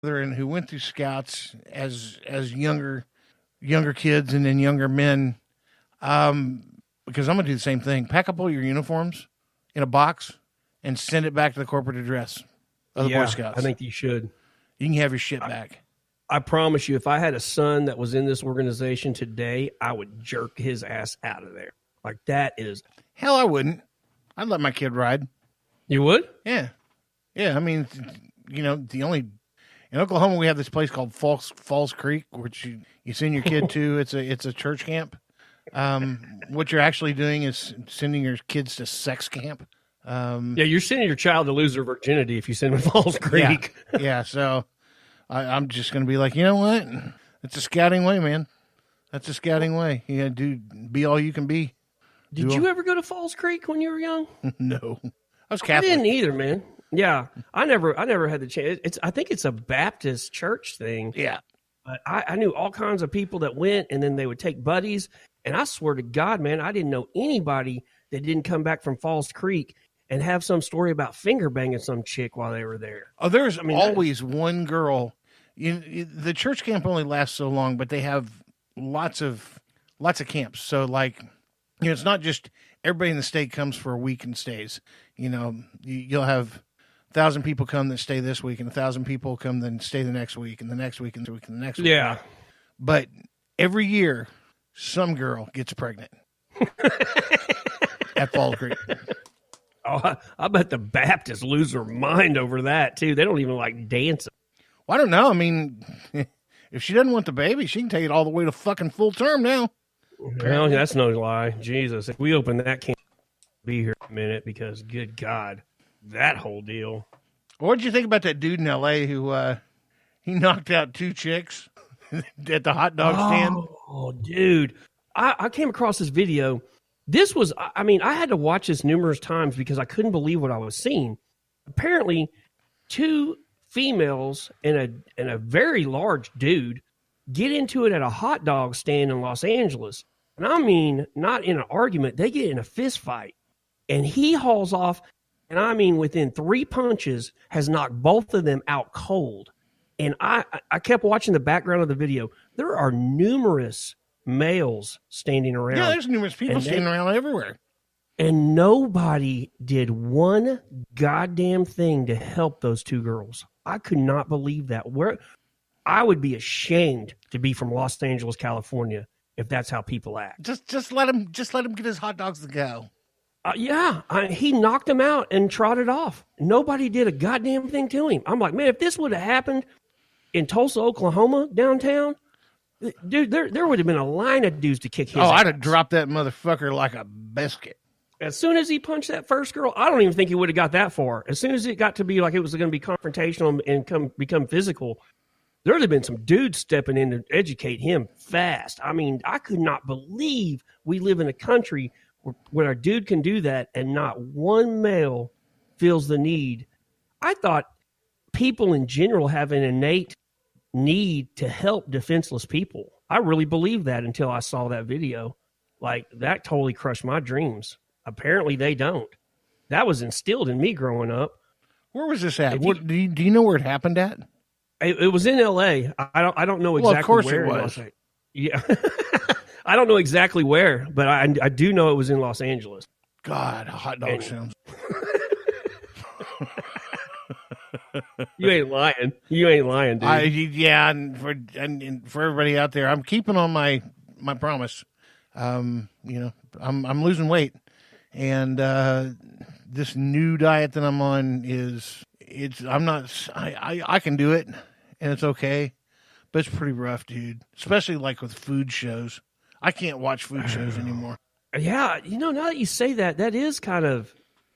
and who went through scouts as younger kids and then younger men. Because I'm gonna do the same thing. Pack up all your uniforms in a box and send it back to the corporate address of the Boy Scouts. I think you should. You can have your shit back. I promise you, if I had a son that was in this organization today, I would jerk his ass out of there. Like, that is... Hell, I wouldn't. I'd let my kid ride. You would? Yeah. Yeah, I mean, in Oklahoma, we have this place called Falls Creek, which you send your kid to. It's a church camp. What you're actually doing is sending your kids to sex camp. You're sending your child to lose their virginity if you send them to Falls Creek. Yeah, so I'm just going to be like, you know what? It's a scouting way, man. That's a scouting way. You got to be all you can be. Did you ever go to Falls Creek when you were young? No. I was Catholic. I didn't either, man. Yeah, I never had the chance. I think it's a Baptist church thing. Yeah. But I knew all kinds of people that went, and then they would take buddies. And I swear to God, man, I didn't know anybody that didn't come back from Falls Creek and have some story about finger banging some chick while they were there. Oh, there's always one girl. The church camp only lasts so long, but they have lots of camps. So, like, it's not just everybody in the state comes for a week and stays. You'll have 1,000 people come that stay this week, and 1,000 people come then stay the next week, and the next week, and the week, and the next week. Yeah. But every year, some girl gets pregnant at Falls Creek. Oh, I bet the Baptists lose their mind over that, too. They don't even like dancing. Well, I don't know. I mean, if she doesn't want the baby, she can take it all the way to fucking full term now. Well, that's no lie. Jesus, if we open that can, be here in a minute because, good God, that whole deal. What did you think about that dude in L.A. who he knocked out 2 chicks at the hot dog stand? Oh, dude. I came across this video. This was, I had to watch this numerous times because I couldn't believe what I was seeing. Apparently, 2 females and a very large dude get into it at a hot dog stand in Los Angeles. And I mean, not in an argument. They get in a fist fight. And he hauls off, and within 3 punches, has knocked both of them out cold. And I kept watching the background of the video. There are numerous males standing around. Yeah, there's numerous people standing around everywhere. And nobody did one goddamn thing to help those 2 girls. I could not believe that. I would be ashamed to be from Los Angeles, California, if that's how people act. Just let him get his hot dogs to go. He knocked him out and trotted off. Nobody did a goddamn thing to him. I'm like, man, if this would have happened in Tulsa, Oklahoma, downtown, dude, there would have been a line of dudes to kick his ass. I'd have dropped that motherfucker like a biscuit. As soon as he punched that first girl, I don't even think he would have got that far. As soon as it got to be like it was going to be confrontational and become physical, there would have been some dudes stepping in to educate him fast. I could not believe we live in a country where a dude can do that and not one male feels the need. I thought people in general have an innate need to help defenseless people. I really believed that until I saw that video. Like, that totally crushed my dreams. Apparently they don't. That was instilled in me growing up. Where was this at? Do you know where it happened at? It was in L.A. I don't know exactly where. Well, of course it was. Yeah. I don't know exactly where, but I do know it was in Los Angeles. God, hot dog sounds. You ain't lying. You ain't lying, dude. And for everybody out there, I'm keeping on my promise. I'm losing weight, and this new diet that I'm on I can do it, and it's okay, but it's pretty rough, dude. Especially like with food shows. I can't watch food shows anymore. Yeah, now that you say that, that is kind of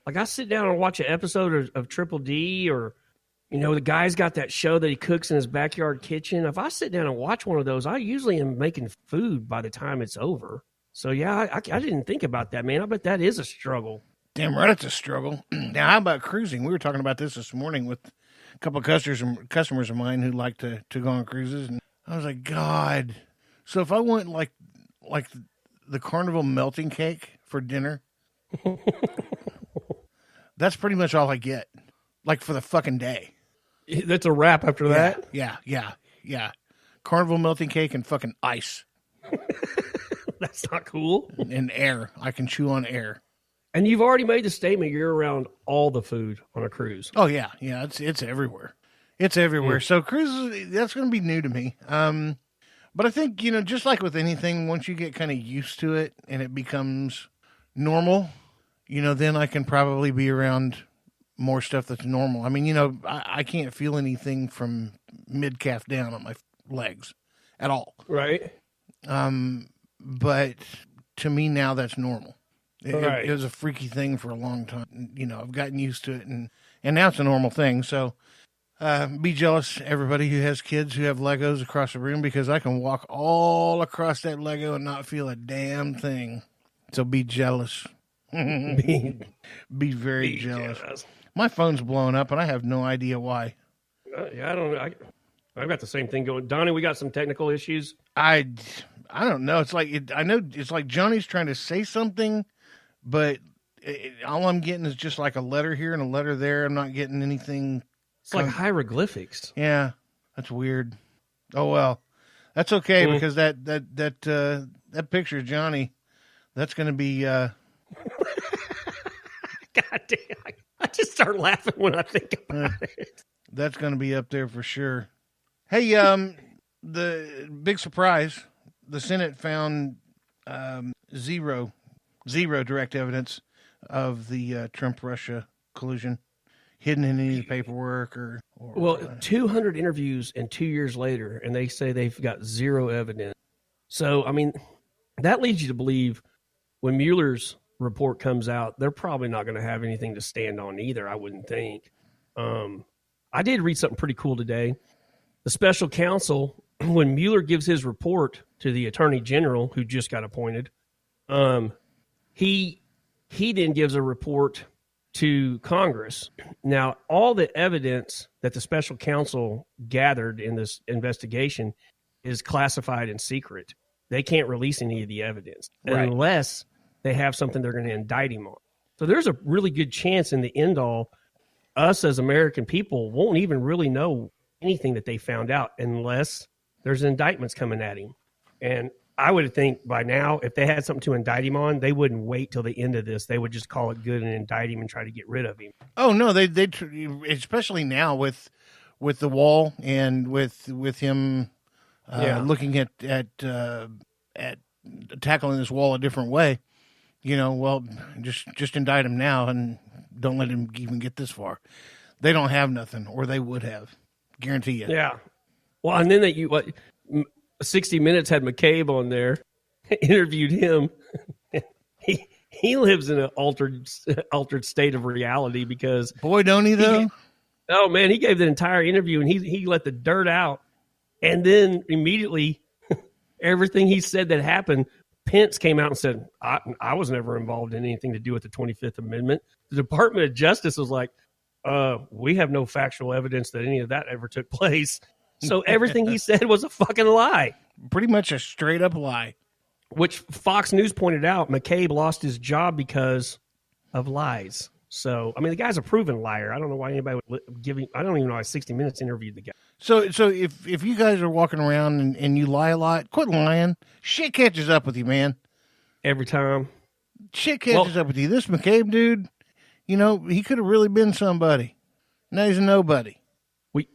like I sit down and watch an episode of Triple D, or the guy's got that show that he cooks in his backyard kitchen. If I sit down and watch one of those, I usually am making food by the time it's over. So yeah, I didn't think about that, man. I bet that is a struggle. Damn right, it's a struggle. Now, how about cruising? We were talking about this morning with a couple of customers of mine who like to go on cruises, and I was like, God. So if I want like the Carnival melting cake for dinner, that's pretty much all I get, like for the fucking day. That's a wrap after that. Yeah. Carnival melting cake and fucking ice That's not cool. and air. I can chew on air. And you've already made the statement you're around all the food on a cruise. Oh yeah. It's everywhere. It's everywhere. So cruises, that's going to be new to me. But I think, just like with anything, once you get kind of used to it and it becomes normal, then I can probably be around more stuff that's normal. I mean, I can't feel anything from mid calf down on my legs at all. Right. But to me now that's normal. Right. It was a freaky thing for a long time. I've gotten used to it and now it's a normal thing. So, be jealous, everybody who has kids who have Legos across the room, because I can walk all across that Lego and not feel a damn thing. So be jealous. Be very jealous. My phone's blowing up and I have no idea why. Yeah, I don't know. I've got the same thing going. Donnie, we got some technical issues. I don't know. It's like I know it's like Johnny's trying to say something, but all I'm getting is just like a letter here and a letter there. I'm not getting anything. It's like hieroglyphics. Yeah, that's weird. Oh well, that's okay because that picture of Johnny, that's going to be. God damn! I just start laughing when I think about it. That's going to be up there for sure. Hey, the big surprise: the Senate found zero direct evidence of the Trump-Russia collusion hidden in any of the paperwork or well, 200 interviews and 2 years later, and they say they've got zero evidence. So, I mean, that leads you to believe when Mueller's report comes out, they're probably not going to have anything to stand on either, I wouldn't think. I did read something pretty cool today. The special counsel, when Mueller gives his report to the attorney general, who just got appointed, he then gives a report to Congress. Now, all the evidence that the special counsel gathered in this investigation is classified and secret. They can't release any of the evidence unless they have something they're going to indict him on. So there's a really good chance in the end all, us as American people won't even really know anything that they found out unless there's indictments coming at him. And I would think by now, if they had something to indict him on, they wouldn't wait till the end of this. They would just call it good and indict him and try to get rid of him. Oh no, they especially now with the wall and with him looking at tackling this wall a different way. Well, just indict him now and don't let him even get this far. They don't have nothing, or they would have. Guarantee you. Yeah. Well, and then 60 Minutes had McCabe on there, interviewed him. He lives in an altered state of reality because boy, don't he though? He gave the entire interview and he let the dirt out, and then immediately everything he said that happened, Pence came out and said, I was never involved in anything to do with the 25th Amendment. The Department of Justice was like, we have no factual evidence that any of that ever took place. So everything he said was a fucking lie. Pretty much a straight up lie. Which Fox News pointed out, McCabe lost his job because of lies. So, I mean, the guy's a proven liar. I don't know why anybody would I don't even know why 60 Minutes interviewed the guy. So if you guys are walking around and you lie a lot, quit lying. Shit catches up with you, man. Every time. Shit catches up with you. This McCabe dude, he could have really been somebody. Now he's a nobody.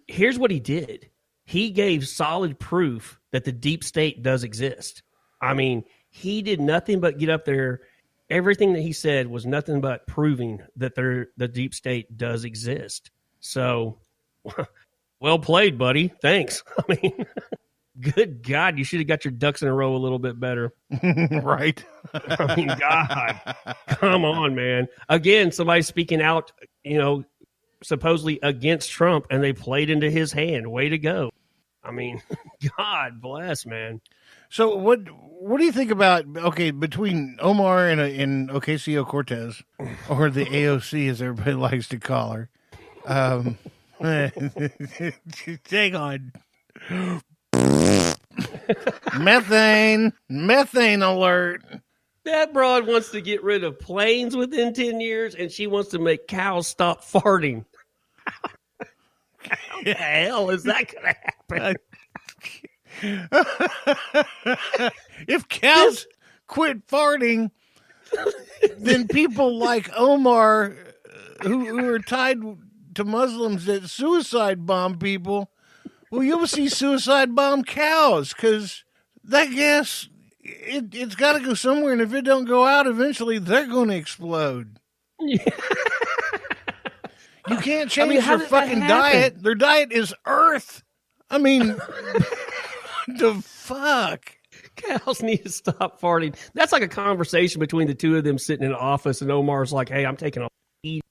Here's what he did. He gave solid proof that the deep state does exist. I mean, he did nothing but get up there. Everything that he said was nothing but proving that the deep state does exist. So, well played, buddy. Thanks. I mean, good God, you should have got your ducks in a row a little bit better. Right. I mean, God, come on, man. Again, somebody speaking out, supposedly against Trump, and they played into his hand. Way to go. I mean, God bless, man. So what do you think about, between Omar and Ocasio-Cortez, or the AOC as everybody likes to call her? Hang on. Methane alert. That broad wants to get rid of planes within 10 years, and she wants to make cows stop farting. How the hell is that going to happen? If cows quit farting, then people like Omar, who are tied to Muslims that suicide bomb people, well, you'll see suicide bomb cows because that gas, it's got to go somewhere, and if it don't go out, eventually they're going to explode. Yeah. You can't change their fucking diet. Their diet is earth. I mean, the fuck? Cows need to stop farting. That's like a conversation between the two of them sitting in an office, and Omar's like, hey, I'm taking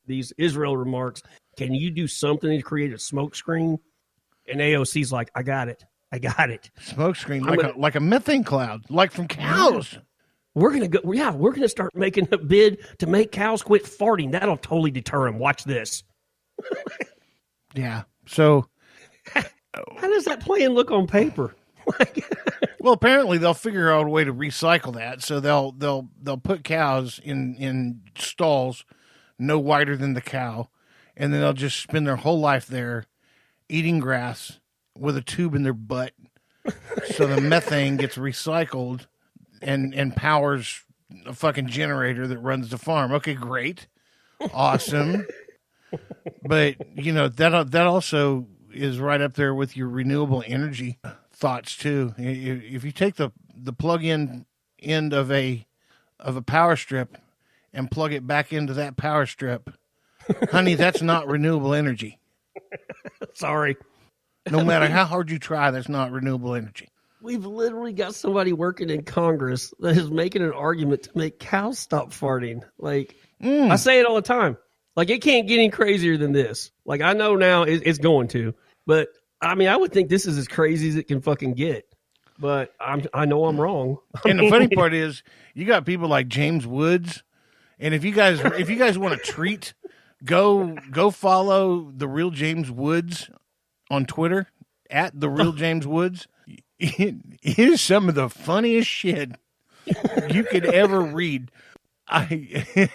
these Israel remarks. Can you do something to create a smoke screen? And AOC's like, I got it. Smoke screen, like a methane cloud, like from cows. We're gonna start making a bid to make cows quit farting. That'll totally deter them. Watch this. Yeah. So, how does that plan look on paper? Well, apparently they'll figure out a way to recycle that. So they'll put cows in stalls no wider than the cow, and then they'll just spend their whole life there eating grass with a tube in their butt. So the methane gets recycled and powers a fucking generator that runs the farm. Okay, great. Awesome. But, that also is right up there with your renewable energy thoughts, too. If you take the plug-in end of a power strip and plug it back into that power strip, honey, that's not renewable energy. Sorry. No matter how hard you try, that's not renewable energy. We've literally got somebody working in Congress that is making an argument to make cows stop farting. I say it all the time. It can't get any crazier than this. I know now it's going to. But, I mean, I would think this is as crazy as it can fucking get. But I know I'm wrong. And the funny part is, you got people like James Woods. And if you guys want to treat, go follow The Real James Woods on Twitter, at The Real James Woods. It is some of the funniest shit you could ever read. Hang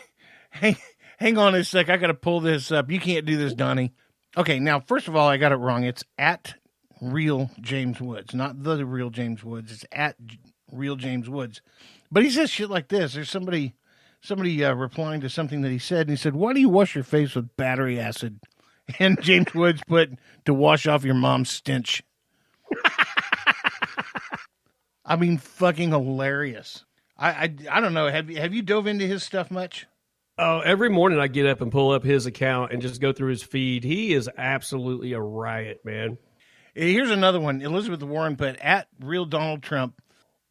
on a sec. I got to pull this up. You can't do this, Donnie. Okay, now, first of all, I got it wrong. It's at Real James Woods, not The Real James Woods. It's at Real James Woods. But he says shit like this. There's somebody replying to something that he said, and he said, why do you wash your face with battery acid? And James Woods put, to wash off your mom's stench. I mean, fucking hilarious. I don't know. Have you dove into his stuff much? Oh, every morning I get up and pull up his account and just go through his feed. He is absolutely a riot, man. Here's another one. Elizabeth Warren put, at Real Donald Trump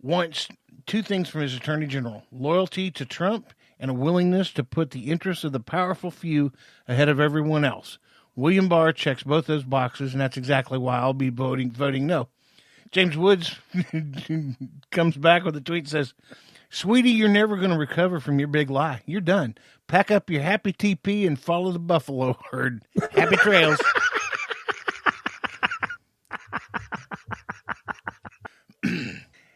wants two things from his attorney general: loyalty to Trump and a willingness to put the interests of the powerful few ahead of everyone else. William Barr checks both those boxes, and that's exactly why I'll be voting no. James Woods comes back with a tweet that says, sweetie, you're never going to recover from your big lie. You're done. Pack up your happy TP and follow the buffalo herd. Happy trails.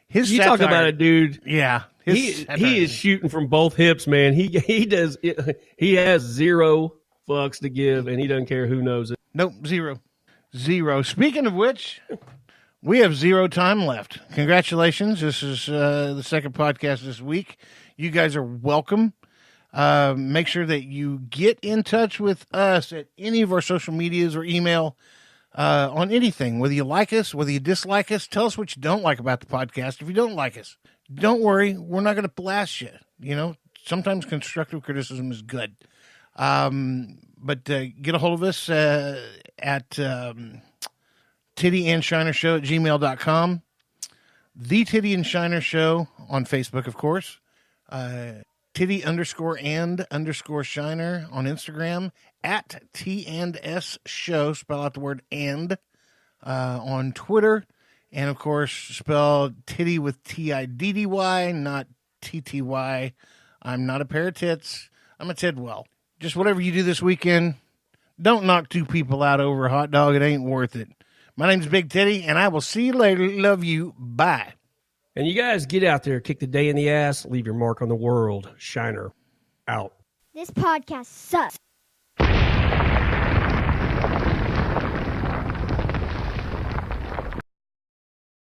You talk about a dude. Yeah. He is shooting from both hips, man. He does. He has zero fucks to give, and he doesn't care who knows it. Nope, zero. Speaking of which, we have zero time left. Congratulations. This is the second podcast this week. You guys are welcome. Make sure that you get in touch with us at any of our social medias or email on anything, whether you like us, whether you dislike us. Tell us what you don't like about the podcast. If you don't like us, don't worry. We're not going to blast you. Sometimes constructive criticism is good. But get a hold of us at Tiddy and Shiner Show at gmail.com. The Tiddy and Shiner Show on Facebook, of course. Tiddy _ Shiner on Instagram. At T&S Show, spell out the word and, on Twitter. And, of course, spell Tiddy with Tiddy, not TTY. I'm not a pair of tits. I'm a Tidwell. Just whatever you do this weekend, don't knock two people out over a hot dog. It ain't worth it. My name's Big Tiddy, and I will see you later. Love you. Bye. And you guys get out there, kick the day in the ass, leave your mark on the world. Shiner out. This podcast sucks.